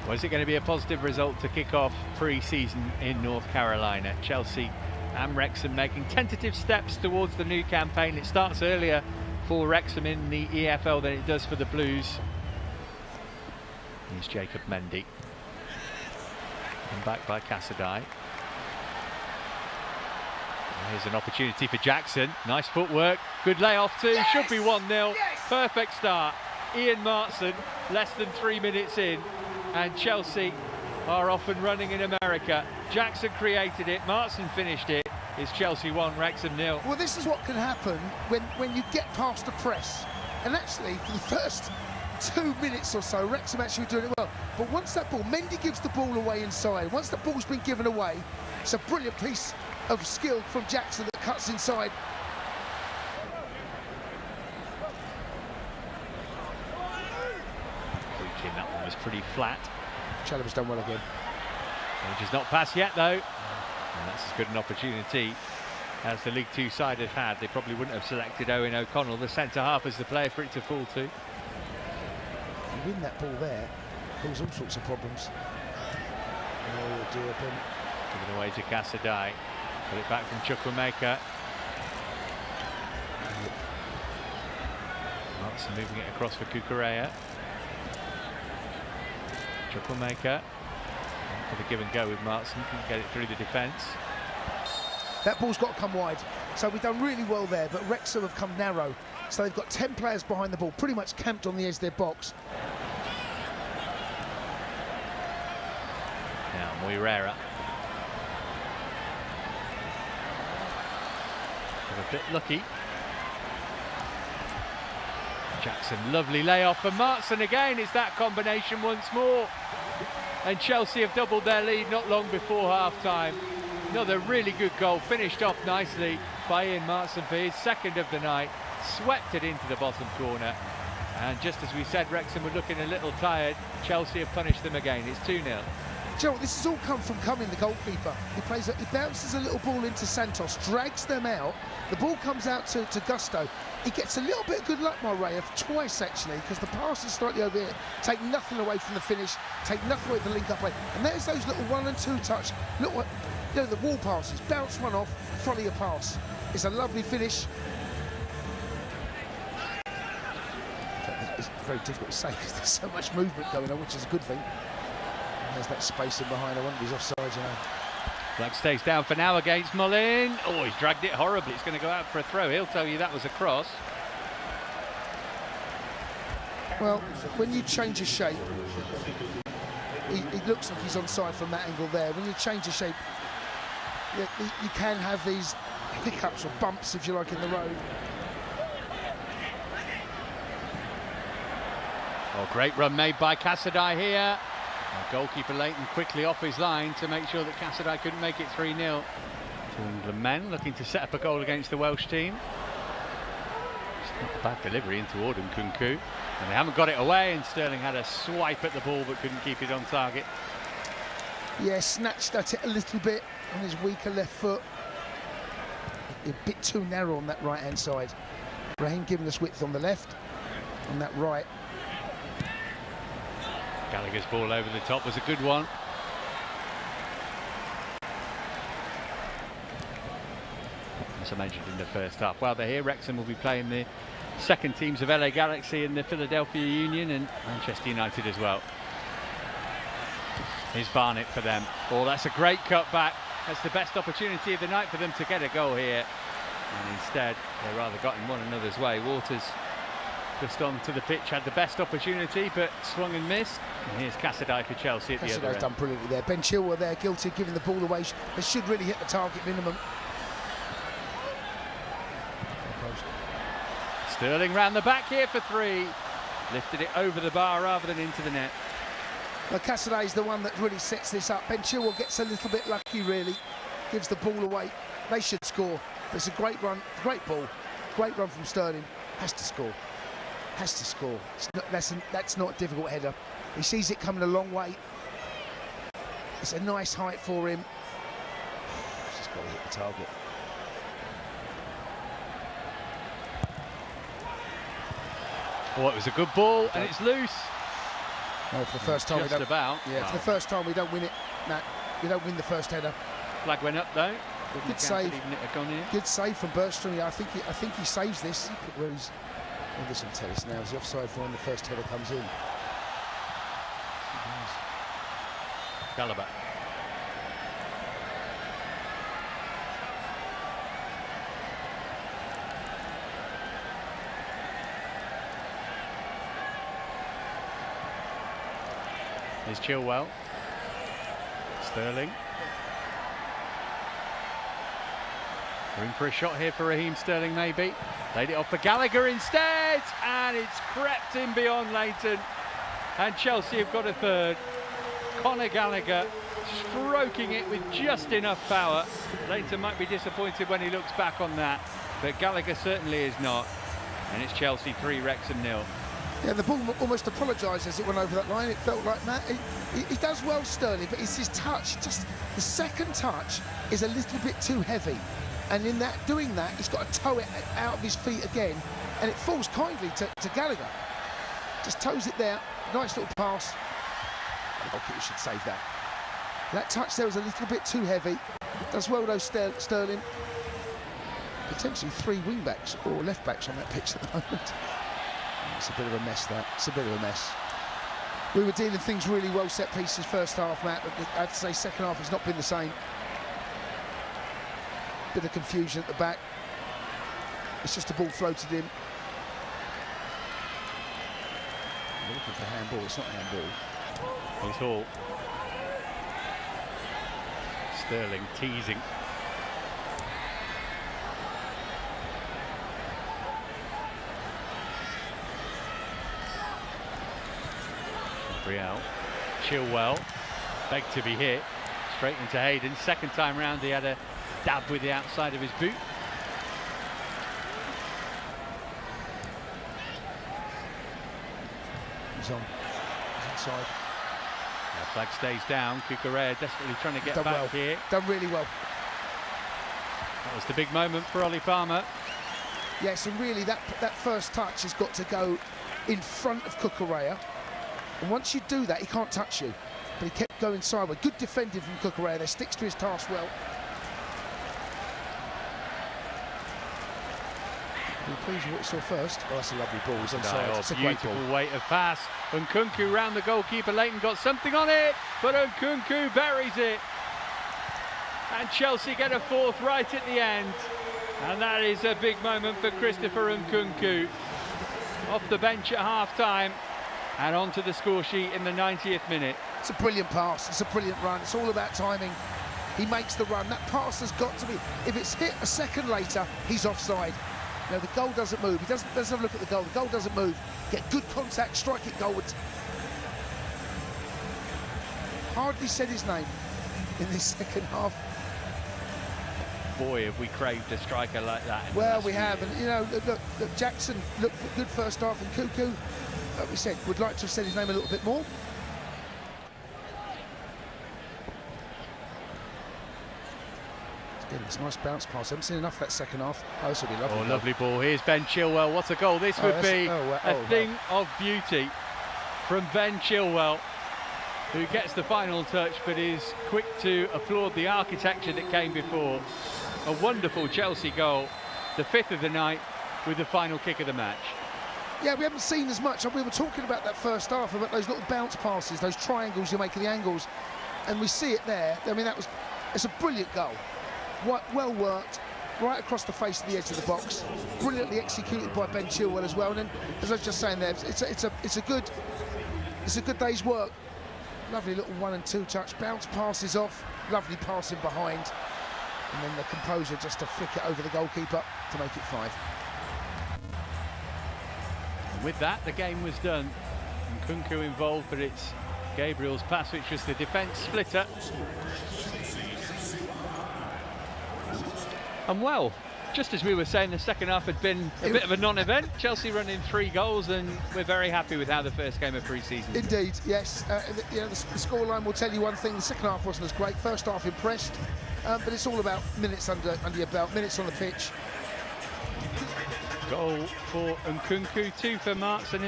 Was it going to be a positive result to kick off pre-season in North Carolina? Chelsea and Wrexham making tentative steps towards the new campaign. It starts earlier for Wrexham in the EFL than it does for the Blues. Here's Jacob Mendy. And back by Cassadai. Here's an opportunity for Jackson. Nice footwork. Good layoff too. Yes! Should be 1-0. Yes! Perfect start. Ian Martson, less than 3 minutes in. And Chelsea are off and running in America. Jackson created it. Martson finished it. It's Chelsea 1, Wrexham 0. Well, this is what can happen when you get past the press. And actually, for the first 2 minutes or so, Wrexham actually were doing it well. But once that ball, Mendy gives the ball away inside. Once the ball's been given away, it's a brilliant piece of skill from Jackson that cuts inside. That one was pretty flat. Chalobah's done well again. Just not passed yet though. And that's as good an opportunity as the League Two side have had. They probably wouldn't have selected Owen O'Connell, the centre half, as the player for it to fall to. You win that ball there, cause all sorts of problems. Oh dear, Ben. Given away to Cassadai. Put it back from Chukwuemeka. Martson moving it across for Cucurella. Chukwuemeka for the give and go with Martson, can get it through the defence. That ball's got to come wide, so we've done really well there, but Wrexham have come narrow, so they've got 10 players behind the ball, pretty much camped on the edge of their box. Now Moirera. A bit lucky. Jackson, lovely layoff for Martson again. It's that combination once more. And Chelsea have doubled their lead not long before half-time. Another really good goal, finished off nicely by Ian Martson for his second of the night. Swept it into the bottom corner. And just as we said, Wrexham were looking a little tired. Chelsea have punished them again. It's 2-0. Do you know what, this has all come from Cumming, the goalkeeper. He bounces a little ball into Santos, drags them out. The ball comes out to Gusto. He gets a little bit of good luck, Moirera, twice actually, because the pass is slightly over here. Take nothing away from the finish, take nothing away from the link-up play. And there's those little 1 and 2 touch, little, you know, the wall passes, bounce one off, follow your pass. It's a lovely finish. It's very difficult to say because there's so much movement going on, which is a good thing. There's that space in behind. I wonder if he's offside, you know. Flag stays down for now against Mullin. Oh, he's dragged it horribly. It's going to go out for a throw. He'll tell you that was a cross. Well, when you change a shape, he looks like he's onside from that angle there. When you change a shape, you can have these hiccups or bumps, if you like, in the road. Oh, great run made by Cassadai here. Goalkeeper Leighton quickly off his line to make sure that Cassadai couldn't make it 3-0. Two England men looking to set up a goal against the Welsh team. It's not a bad delivery in toward Nkunku. And they haven't got it away, and Sterling had a swipe at the ball but couldn't keep it on target. Yeah, snatched at it a little bit on his weaker left foot. A bit too narrow on that right-hand side. Raheem giving us width on the left, on that right. Gallagher's ball over the top was a good one. As I mentioned in the first half, while they're here, Wrexham will be playing the second teams of LA Galaxy and the Philadelphia Union and Manchester United as well. Here's Barnett for them. Oh, that's a great cut back. That's the best opportunity of the night for them to get a goal here. And instead, they rather got in one another's way. Waters just onto the pitch, had the best opportunity, but swung and missed. And here's Cassadai for Chelsea at the other end. Cassadai's done brilliantly there. Ben Chilwell there, guilty of giving the ball away. They should really hit the target minimum. Sterling round the back here for 3. Lifted it over the bar rather than into the net. Well, Cassadai's the one that really sets this up. Ben Chilwell gets a little bit lucky, really. Gives the ball away. They should score. It's a great run, great ball. Great run from Sterling. Has to score. Has to score. That's not a difficult header. He sees it coming a long way. It's a nice height for him. He's just got to hit the target. Oh, it was a good ball, and it's loose. No, for the first time Just we don't. about. Yeah, Wow. for the first time we don't win it, Matt. We don't win the first header. Flag went up though. Good save. Even it had gone in. Good save from Bergstrom. I think he saves this. Where he's. Well, this will tell us now. Is the offside for when the first header comes in? Gallagher. Here's Chilwell. Sterling. Room for a shot here for Raheem Sterling, maybe. Laid it off for Gallagher instead, and it's crept in beyond Leighton. And Chelsea have got a third. Conor Gallagher stroking it with just enough power. Leighton might be disappointed when he looks back on that, but Gallagher certainly is not. And it's Chelsea 3, Wrexham 0. Yeah, the ball almost apologised as it went over that line. It felt like Matt. He does well, Sterling, but it's his touch. Just the second touch is a little bit too heavy, and in that doing that, he's got to toe it out of his feet again, and it falls kindly to Gallagher. Just toes it there. Nice little pass. The goalkeeper should save that. That touch there was a little bit too heavy. Does well though, Sterling. Potentially 3 wing backs or left backs on that pitch at the moment. It's a bit of a mess, that. It's a bit of a mess. We were dealing things really well, set pieces first half, Matt, but I have to say second half has not been the same. Bit of confusion at the back. It's just a ball floated in. We're looking for handball, it's not handball. Here's Hall. Sterling teasing. Gabriel. Chilwell. Begged to be hit. Straight into Hayden. Second time round he had a dab with the outside of his boot. He's on. He's inside. The flag stays down. Cucurella desperately trying to get back well. here. Done really well. That was the big moment for Ollie Palmer. Yes, and really that first touch has got to go in front of Cucurella. And once you do that, he can't touch you. But he kept going sideways. Good defending from Cucurella. There, sticks to his task well. Are you pleased with what you saw first? Oh, that's a lovely ball. He's onside. It's a great ball. Beautiful weight of pass. Nkunku round the goalkeeper. Leighton got something on it, but Nkunku buries it. And Chelsea get a fourth right at the end. And that is a big moment for Christopher Nkunku. Off the bench at half-time and onto the score sheet in the 90th minute. It's a brilliant pass. It's a brilliant run. It's all about timing. He makes the run. That pass has got to be... If it's hit a second later, he's offside. No, the goal doesn't move. He doesn't. Let's have a look at the goal. The goal doesn't move. Get good contact, strike it goalwards. Hardly said his name in this second half. Boy, have we craved a striker like that. Well, we have, and you know, look, Jackson looked good first half, and Cuckoo, like we said, would like to have said his name a little bit more. It's a nice bounce pass. I haven't seen enough of that second half. Oh, this will be lovely. Oh, lovely ball. Here's Ben Chilwell. What a goal this would be. A thing of beauty from Ben Chilwell, who gets the final touch but is quick to applaud the architecture that came before. A wonderful Chelsea goal, the 5th of the night, with the final kick of the match. Yeah, we haven't seen as much. We were talking about that first half, about those little bounce passes, those triangles you make of the angles, and we see it there. I mean, it's a brilliant goal. Well worked, right across the face of the edge of the box. Brilliantly executed by Ben Chilwell as well. And then, as I was just saying there, it's a good day's work. Lovely little 1 and 2 touch, bounce passes off, lovely passing behind, and then the composure just to flick it over the goalkeeper to make it 5. And with that, the game was done. And Nkunku involved, but it's Gabriel's pass which was the defence splitter. And well, just as we were saying, the second half had been a bit of a non-event. Chelsea running 3 goals, and we're very happy with how the first game of pre-season. Indeed, yes. You know, the scoreline will tell you one thing. The second half wasn't as great. First half impressed, but it's all about minutes under your belt, minutes on the pitch. Goal for Nkunku, 2 for Marks.